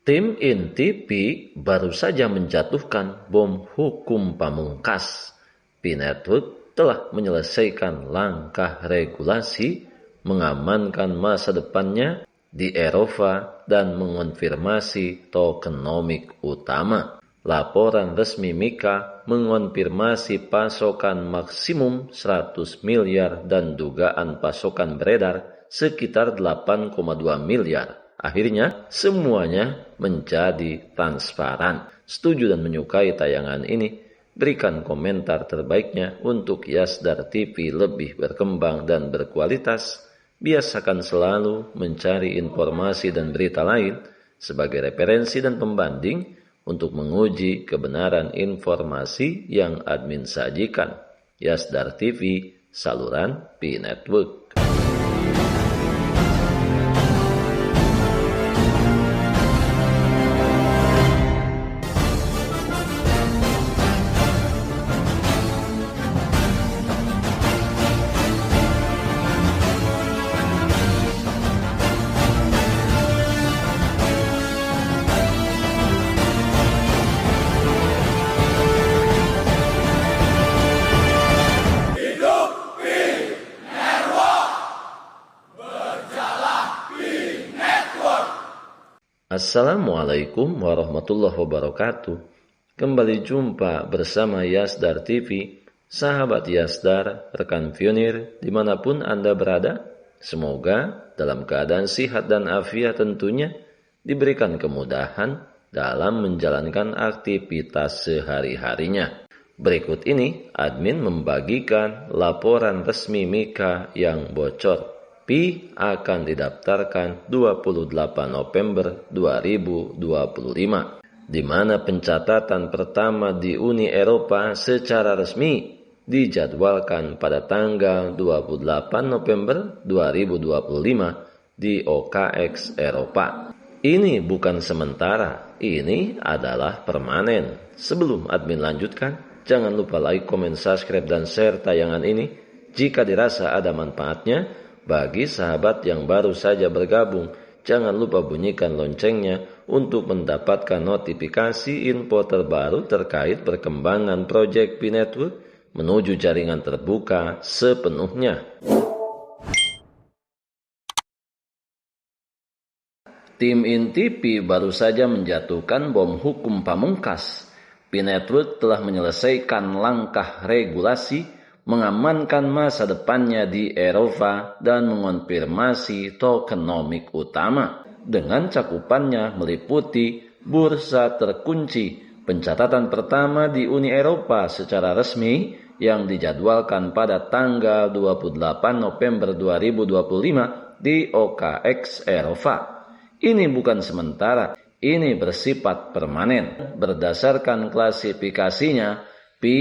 Tim inti P baru saja menjatuhkan bom hukum pamungkas. P-Network telah menyelesaikan langkah regulasi, mengamankan masa depannya di Eropa dan mengonfirmasi tokenomik utama. Laporan resmi Mika mengonfirmasi pasokan maksimum 100 miliar dan dugaan pasokan beredar sekitar 8,2 miliar. Akhirnya, semuanya menjadi transparan. Setuju dan menyukai tayangan ini? Berikan komentar terbaiknya untuk Yasdar TV lebih berkembang dan berkualitas. Biasakan selalu mencari informasi dan berita lain sebagai referensi dan pembanding untuk menguji kebenaran informasi yang admin sajikan. Yasdar TV, saluran P-Network. Assalamualaikum warahmatullahi wabarakatuh. Kembali jumpa bersama Yasdar TV. Sahabat Yasdar, rekan pionir dimanapun Anda berada, semoga dalam keadaan sihat dan afiat tentunya, diberikan kemudahan dalam menjalankan aktivitas sehari-harinya. Berikut ini admin membagikan laporan resmi Mika yang bocor. P akan didaftarkan 28 November 2025, di mana pencatatan pertama di Uni Eropa secara resmi dijadwalkan pada tanggal 28 November 2025 di OKX Eropa. Ini bukan sementara, ini adalah permanen. Sebelum admin lanjutkan, jangan lupa like, komen, subscribe, dan share tayangan ini jika dirasa ada manfaatnya. Bagi sahabat yang baru saja bergabung, jangan lupa bunyikan loncengnya untuk mendapatkan notifikasi info terbaru terkait perkembangan proyek P-Network menuju jaringan terbuka sepenuhnya. Tim inti P baru saja menjatuhkan bom hukum pamungkas. P-Network telah menyelesaikan langkah regulasi, mengamankan masa depannya di Eropa dan mengonfirmasi tokenomik utama dengan cakupannya meliputi bursa terkunci, pencatatan pertama di Uni Eropa secara resmi yang dijadwalkan pada tanggal 28 November 2025 di OKX Eropa. Ini bukan sementara, ini bersifat permanen. Berdasarkan klasifikasinya, P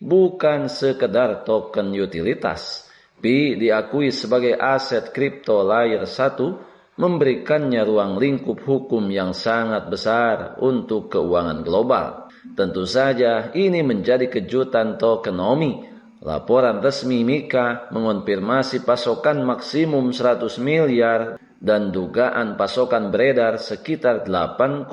bukan sekedar token utilitas. P diakui sebagai aset kripto layer 1, memberikannya ruang lingkup hukum yang sangat besar untuk keuangan global. Tentu saja ini menjadi kejutan tokenomic. Laporan resmi Mika mengonfirmasi pasokan maksimum 100 miliar dan dugaan pasokan beredar sekitar 8,2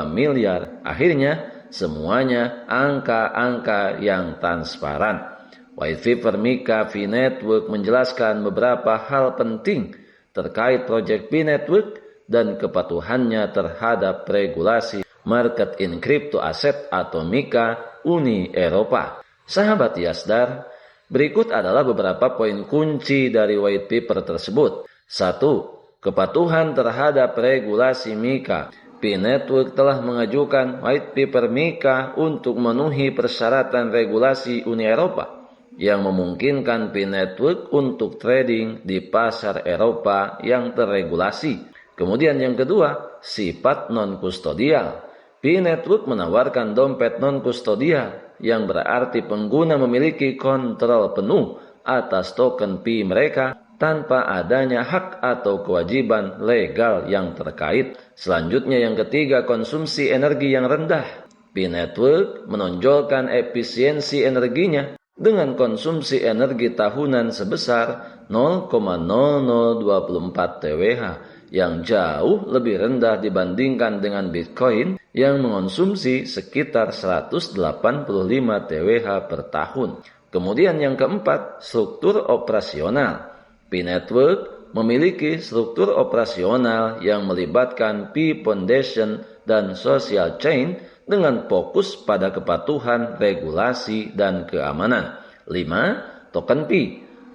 miliar. Akhirnya, semuanya angka-angka yang transparan. White paper Mika P-Network menjelaskan beberapa hal penting terkait proyek P-Network dan kepatuhannya terhadap regulasi market in crypto asset atau Mika Uni Eropa. Sahabat Yasdar, berikut adalah beberapa poin kunci dari white paper tersebut. 1. Kepatuhan terhadap regulasi Mika. P-Network telah mengajukan white paper Mika untuk memenuhi persyaratan regulasi Uni Eropa yang memungkinkan P-Network untuk trading di pasar Eropa yang terregulasi. Kemudian yang kedua, sifat non-kustodial. P-Network menawarkan dompet non-kustodial yang berarti pengguna memiliki kontrol penuh atas token P mereka tanpa adanya hak atau kewajiban legal yang terkait. Selanjutnya yang ketiga, konsumsi energi yang rendah. P-Network menonjolkan efisiensi energinya dengan konsumsi energi tahunan sebesar 0,0024 TWh yang jauh lebih rendah dibandingkan dengan Bitcoin yang mengonsumsi sekitar 185 TWh per tahun. Kemudian yang keempat, struktur operasional. P-Network memiliki struktur operasional yang melibatkan P-Foundation dan Social Chain dengan fokus pada kepatuhan, regulasi, dan keamanan. 5. Token P.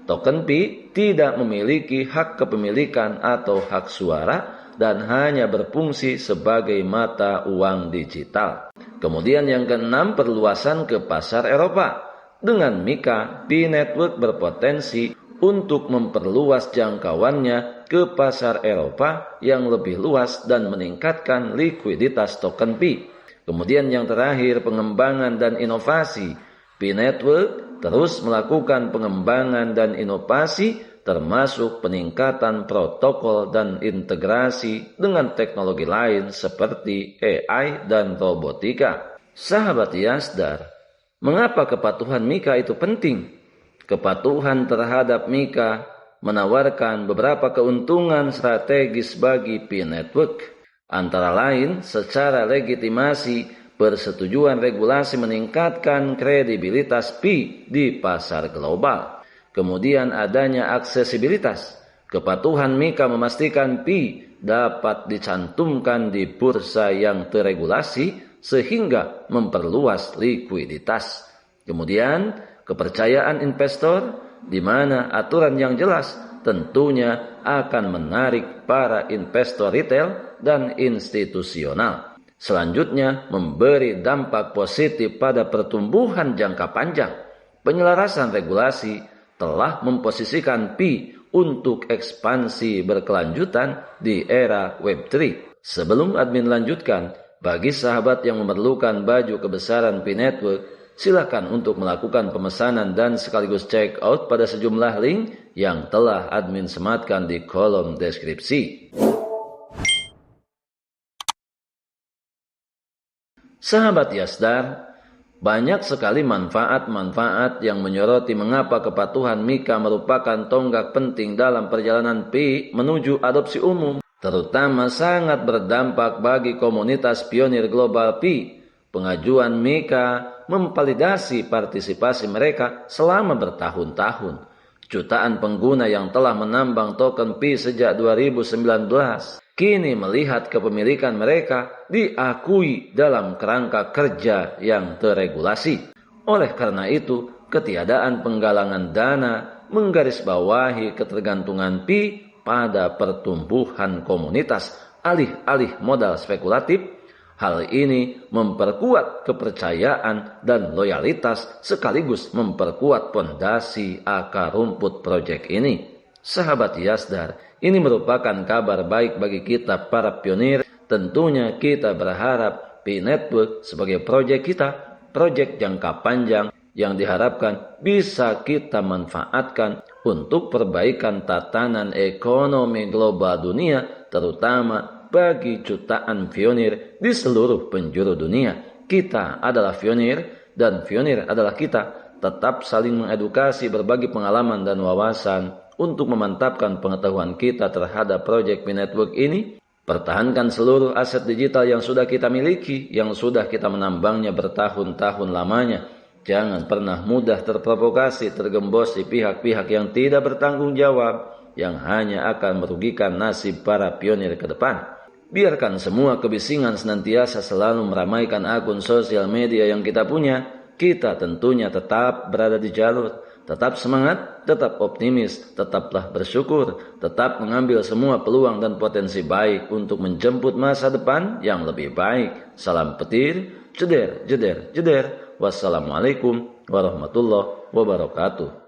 Token P tidak memiliki hak kepemilikan atau hak suara dan hanya berfungsi sebagai mata uang digital. Kemudian yang keenam, perluasan ke pasar Eropa. Dengan Mika, P-Network berpotensi untuk memperluas jangkauannya ke pasar Eropa yang lebih luas dan meningkatkan likuiditas token P. Kemudian yang terakhir, pengembangan dan inovasi. P-Network terus melakukan pengembangan dan inovasi termasuk peningkatan protokol dan integrasi dengan teknologi lain seperti AI dan robotika. Sahabat Yasdar, mengapa kepatuhan Mika itu penting? Kepatuhan terhadap Mika menawarkan beberapa keuntungan strategis bagi P-Network. Antara lain, secara legitimasi, persetujuan regulasi meningkatkan kredibilitas P di pasar global. Kemudian adanya aksesibilitas. Kepatuhan Mika memastikan P dapat dicantumkan di bursa yang terregulasi sehingga memperluas likuiditas. Kemudian kepercayaan investor, di mana aturan yang jelas tentunya akan menarik para investor retail dan institusional. Selanjutnya, memberi dampak positif pada pertumbuhan jangka panjang. Penyelarasan regulasi telah memposisikan P untuk ekspansi berkelanjutan di era Web3. Sebelum admin lanjutkan, bagi sahabat yang memerlukan baju kebesaran P-Network, silakan untuk melakukan pemesanan dan sekaligus check out pada sejumlah link yang telah admin sematkan di kolom deskripsi. Sahabat Yasdar, banyak sekali manfaat-manfaat yang menyoroti mengapa kepatuhan Mika merupakan tonggak penting dalam perjalanan P menuju adopsi umum, terutama sangat berdampak bagi komunitas pionir global P. Pengajuan Mika memvalidasi partisipasi mereka selama bertahun-tahun. Jutaan pengguna yang telah menambang token P sejak 2019 kini melihat kepemilikan mereka diakui dalam kerangka kerja yang terregulasi. Oleh karena itu, ketiadaan penggalangan dana menggarisbawahi ketergantungan P pada pertumbuhan komunitas alih-alih modal spekulatif. Hal ini memperkuat kepercayaan dan loyalitas sekaligus memperkuat pondasi akar rumput proyek ini. Sahabat Yasdar, ini merupakan kabar baik bagi kita para pionir. Tentunya kita berharap P-Network sebagai proyek kita, proyek jangka panjang yang diharapkan bisa kita manfaatkan untuk perbaikan tatanan ekonomi global dunia, terutama bagi jutaan pionir di seluruh penjuru dunia. Kita adalah pionir dan pionir adalah kita. Tetap saling mengedukasi, berbagi pengalaman dan wawasan untuk memantapkan pengetahuan kita terhadap proyek P-Network ini. Pertahankan seluruh aset digital yang sudah kita miliki, yang sudah kita menambangnya bertahun-tahun lamanya. Jangan pernah mudah terprovokasi, tergembosi pihak-pihak yang tidak bertanggung jawab, yang hanya akan merugikan nasib para pionir ke depan. Biarkan semua kebisingan senantiasa selalu meramaikan akun sosial media yang kita punya. Kita tentunya tetap berada di jalur, tetap semangat, tetap optimis, tetaplah bersyukur, tetap mengambil semua peluang dan potensi baik untuk menjemput masa depan yang lebih baik. Salam petir, jeder, jeder, jeder. Wassalamualaikum warahmatullahi wabarakatuh.